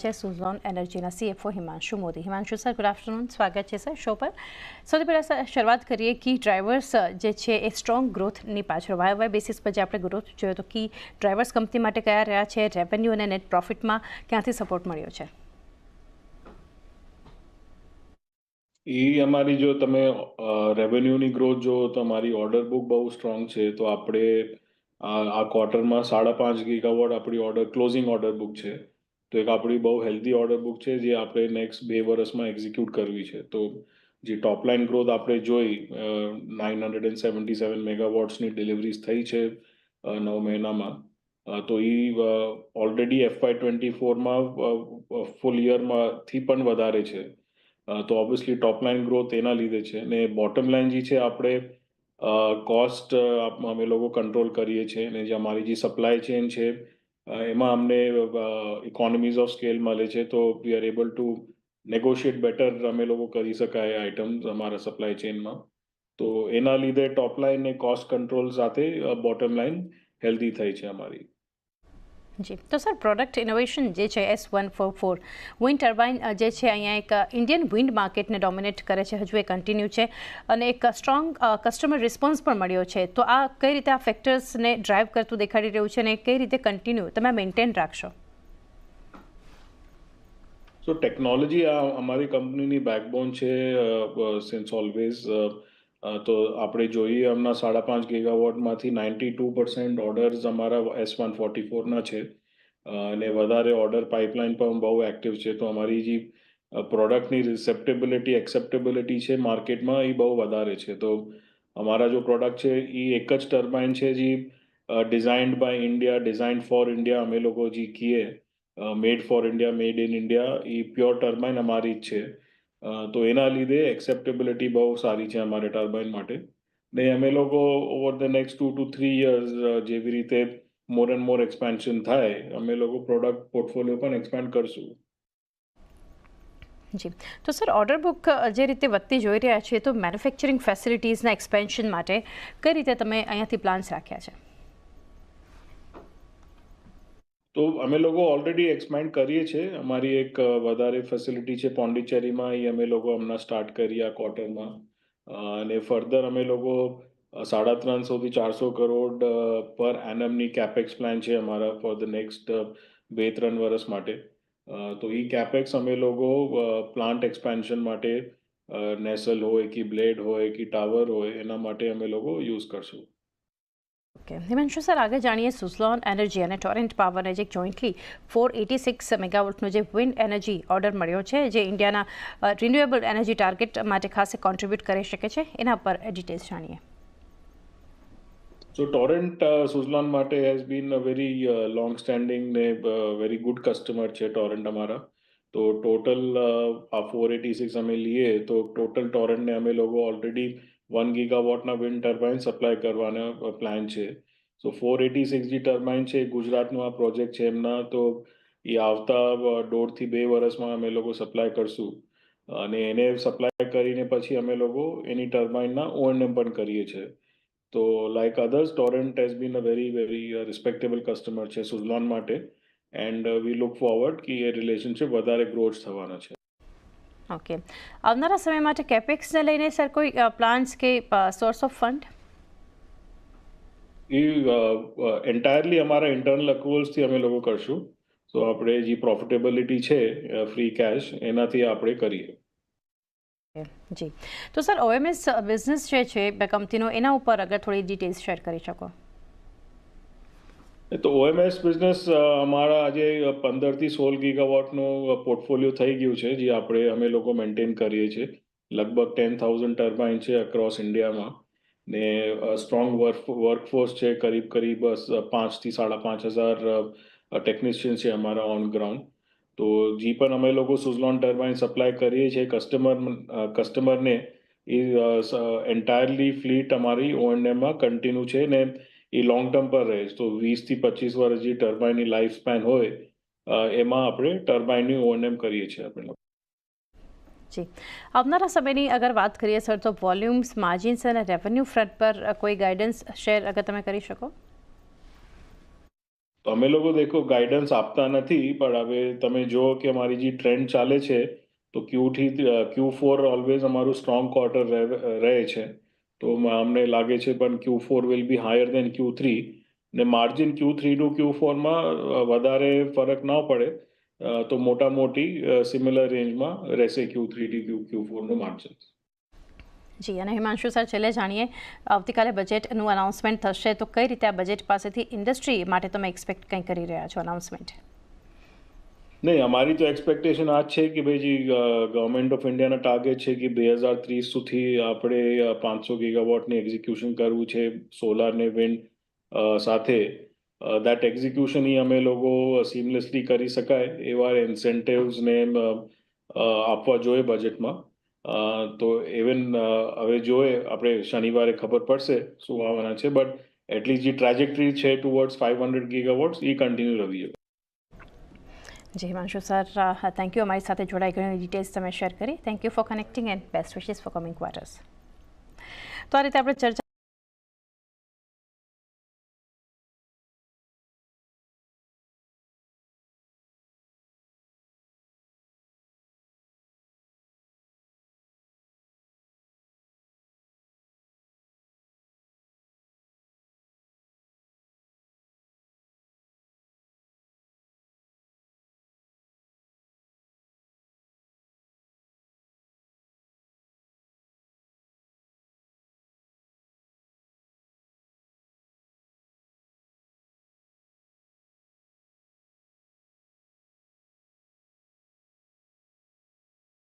છે સુઝલોન એનર્જીના CFO Himanshu Modi. Himanshu sir, good afternoon, સ્વાગત છે સર શો પર. સૌથી પહેલાં શરૂઆત કરીએ કી ડ્રાઈવર્સ જે છે એ સ્ટ્રોંગ ગ્રોથની પાછળ વાય બેસિસ પર જે આપણે ગ્રોથ જોયો તો કી ડ્રાઈવર્સ કંપની માટે કયા રહ્યા છે, રેવન્યુ અને નેટ પ્રોફિટમાં ક્યાંથી સપોર્ટ મળ્યો છે? એ અમારી જો તમે રેવન્યુની ગ્રોથ જો તો અમારી ઓર્ડર બુક બહુ સ્ટ્રોંગ છે. તો આપણે આ ક્વાર્ટરમાં 5.5 ગીગાવોટ આપણી ક્લોઝિંગ ઓર્ડર બુક છે. તો એક આપણી બહુ હેલ્ધી ઓર્ડર બુક છે જે આપણે નેક્સ્ટ 2 વર્ષમાં એક્ઝિક્યુટ કરવી છે. તો જે ટોપલાઇન ગ્રોથ આપણે જોઈ 977 મેગાવોટ્સની ડિલિવરીઝ થઈ છે 9 મહિનામાં. તો એ ઓલરેડી FY24માં ફૂલ યરમાંથી પણ વધારે છે. તો ઓબ્વિયસલી ટોપ લાઇન ગ્રોથ એના લીધે છે ને બોટમ લાઇન જે છે આપણે કોસ્ટ અમે લોકો કંટ્રોલ કરીએ છીએ અને જે અમારી જે સપ્લાય ચેન છે એમાં અમને ઇકોનોમીઝ ઓફ સ્કેલ મળે છે. તો we are able to negotiate better અમે લોકો કરી શકાય આઇટમ્સ અમારા સપ્લાય ચેનમાં. તો એના લીધે ટોપ લાઇન ને કોસ્ટ કંટ્રોલ સાથે બોટમ લાઇન હેલ્ધી થઈ છે અમારી. જી, તો સર પ્રોડક્ટ ઇનોવેશન જે છે S144 વિન્ડ ટર્બાઇન જે છે અહીંયા એક ઇન્ડિયન વિન્ડ માર્કેટને ડોમિનેટ કરે છે, હજુ એ કન્ટિન્યુ છે અને એક સ્ટ્રોંગ કસ્ટમર રિસ્પોન્સ પણ મળ્યો છે. તો આ કઈ રીતે આ ફેક્ટર્સને ડ્રાઈવ કરતું દેખાડી રહ્યું છે અને કઈ રીતે કન્ટિન્યુ તમે મેન્ટેન રાખશો? સો ટેકનોલોજી આ અમારી કંપનીની બેકબોન છે સિન્સ ઓલવેઝ. તો આપણે જોઈએ હમણાં 5.5 ગીગાવોટમાંથી 92% ઓર્ડર્સ અમારા S144ના છે અને વધારે ઓર્ડર પાઇપલાઇન પણ બહુ એક્ટિવ છે. તો અમારી જે પ્રોડક્ટની રિસેપ્ટેબિલિટી એક્સેપ્ટેબિલિટી છે માર્કેટમાં એ બહુ વધારે છે. તો અમારા જો પ્રોડક્ટ છે એ એક જ ટર્બાઇન છે જે designed by India, design for India અમે લોકો જે કહીએ made for India, made in India, એ પ્યોર ટર્બાઇન અમારી જ છે. તો એના લીધે એક્સેપ્ટેબિલિટી બહુ સારી છે અમારે ટર્બાઇન માટે. ને અમે લોકો over the next 2 to 3 years જેવી રીતે મોર એન્ડ મોર એક્સપાન્શન થાય અમે લોકો પ્રોડક્ટ પોર્ટફોલિયો પણ એક્સપાન્ડ કરશું. જી, તો સર ઓર્ડર બુક જે રીતે વધતી જોઈ રહ્યા છીએ તો મેન્યુફેક્ચરિંગ ફેસિલિટીઝના એક્સપેન્શન માટે કઈ રીતે તમે અહીંયાથી પ્લાન્સ રાખ્યા છે? તો અમે લોકો ઓલરેડી એક્સપાન્ડ કરીએ છીએ. અમારી એક વધારે ફેસિલિટી છે પોંડિચેરીમાં, એ અમે લોકો હમણાં સ્ટાર્ટ કરી આ ક્વાર્ટરમાં. અને ફર્ધર અમે લોકો 350 થી 400 કરોડ પર એનમની કેપેક્સ પ્લાન છે અમારા ફોર ધ નેક્સ્ટ 2-3 વર્ષ માટે. તો એ કેપેક્સ અમે લોકો પ્લાન્ટ એક્સપેન્શન માટે નેસલ હોય કે બ્લેડ હોય કે ટાવર હોય એના માટે અમે લોકો યુઝ કરશું. ઓકે, હિમાંશુ સર, આગળ જાણીએ સુઝલોન એનર્જી અને ટોરેન્ટ પાવરને જે જોઈન્ટલી 486 મેગાવોટનો જે વિન્ડ એનર્જી ઓર્ડર મળ્યો છે જે ઇન્ડિયાના રિન્યુએબલ એનર્જી ટાર્ગેટ માટે ખાસ કોન્ટ્રીબ્યુટ કરી શકે છે, એના પર ડિટેલ્સ જાણીએ. So Torrent Suzlon માટે has been a very long standing ને very good customer છે Torrent અમારા. તો ટોટલ આ 486 અમે લઈએ તો ટોટલ ટોરન્ટને અમે લોકો ઓલરેડી 1 ગીગાવોટના વિન્ડ ટર્બાઇન સપ્લાય કરવાના પ્લાન છે. સો 486 જે ટર્બાઇન છે ગુજરાતનું આ પ્રોજેક્ટ છે એમના. તો એ આવતા 1.5 થી 2 વર્ષમાં અમે લોકો સપ્લાય કરશું અને એને સપ્લાય કરીને પછી અમે લોકો એની ટર્બાઇનના O&M પણ કરીએ છીએ. તો like others Torrent has been a very respectable customer છે સુઝલોન માટે એન્ડ વી લુક ફોરવર્ડ કે એ રિલેશનશિપ વધારે ગ્રોથ થવાના છે. ઓકે, આવનારા સમય માટે કેપેક્સને લઈને સર કોઈ પ્લાન્સ કે source of fund? A entirely અમારા ઇન્ટરનલ અક્રુવલ્સથી અમે લોકો કરશું. તો આપણે જે પ્રોફિટેબિલિટી છે ફ્રી કેશ એનાથી આપણે કરીએ. જી, તો સર OMS બિઝનેસ જે છે કંપનીનો એના ઉપર અગર થોડી ડિટેલ્સ શેર કરી શકો. તો OMS બિઝનેસ અમારા આજે 15 થી 16 ગીગાવોટનું પોર્ટફોલિયો થઈ ગયું છે જે અમે લોકો મેન્ટેન કરીએ છીએ. લગભગ 10,000 ટર્બાઇન છે અક્રોસ ઇન્ડિયામાં ને સ્ટ્રોંગ વર્કફોર્સ છે કરીબ 5 થી 5,500 ટેકનિશિયન છે અમારા ઓન ગ્રાઉન્ડ. તો જે પણ અમે લોકો સુઝલોન ટર્બાઇન સપ્લાય કરીએ છીએ કસ્ટમરને એ એન્ટાયરલી ફ્લીટ અમારી O&Mમાં કન્ટિન્યુ છે ને એ લોંગ ટર્મ પર રહે. તો 20 થી 25 વર્ષ જે ટર્બાઇનની લાઈફ સ્પેન હોય એમાં આપણે ટર્બાઇનની O&M કરીએ છીએ આપણે. જી, આવનારા સમયની અગર વાત કરીએ સર તો વોલ્યુમ્સ, માર્જિન્સ અને રેવન્યુ ફ્રન્ટ પર કોઈ ગાઈડન્સ શેર અગર તમે કરી શકો? તો અમે લોકો દેખો ગાઈડન્સ આપતા નથી, પણ હવે તમે જુઓ કે અમારી જે ટ્રેન્ડ ચાલે છે તો Q4 ઓલવેઝ અમારું સ્ટ્રોંગ ક્વાર્ટર રહે છે. તો અમને લાગે છે પણ Q4 will be higher then Q3 ને માર્જિન Q3 ટુ Q4માં વધારે ફરક ના પડે, તો મોટા મોટી સિમિલર રેન્જમાં રહેશે Q3 થી Q4નું માર્જિન. જી, અને હિમાંશુ સર, છેલ્લે જાણીએ, આવતીકાલે બજેટનું અનાઉન્સમેન્ટ થશે તો કઈ રીતે આ બજેટ પાસેથી ઇન્ડસ્ટ્રી માટે તમે એક્સપેક્ટ કંઈ કરી રહ્યા છો અનાઉન્સમેન્ટ? નહીં, અમારી તો એક્સપેક્ટેશન આ જ છે કે ભાઈ જે ગવર્મેન્ટ ઓફ ઇન્ડિયાના ટાર્ગેટ છે કે 2030 સુધી આપણે 500 ગીગાવોટની એક્ઝિક્યુશન કરવું છે સોલાર ને વિન્ડ સાથે. દેટ એક્ઝિક્યુશન અમે લોકો સીમલેસલી કરી શકાય એવા ઇન્સેન્ટિવ્સ ને આપવા જોઈએ બજેટમાં. તો ઇવન હવે જોઈએ, આપણે શનિવારે ખબર પડશે શું આવવાના છે, બટ એટલીસ્ટ જે ટ્રેજેક્ટરી છે ટુવર્ડ્સ 500 ગીગાવોટ્સ એ કન્ટિન્યુ રહેવી જોઈએ. જી હિમાંશુ સર, થેન્ક યુ, અમારી સાથે જોડાઈ ઘણી ડિટેલ્સ તમે શેર કરી. Thank you for connecting and best wishes four coming quarters. તો આ રીતે આપણે ચર્ચા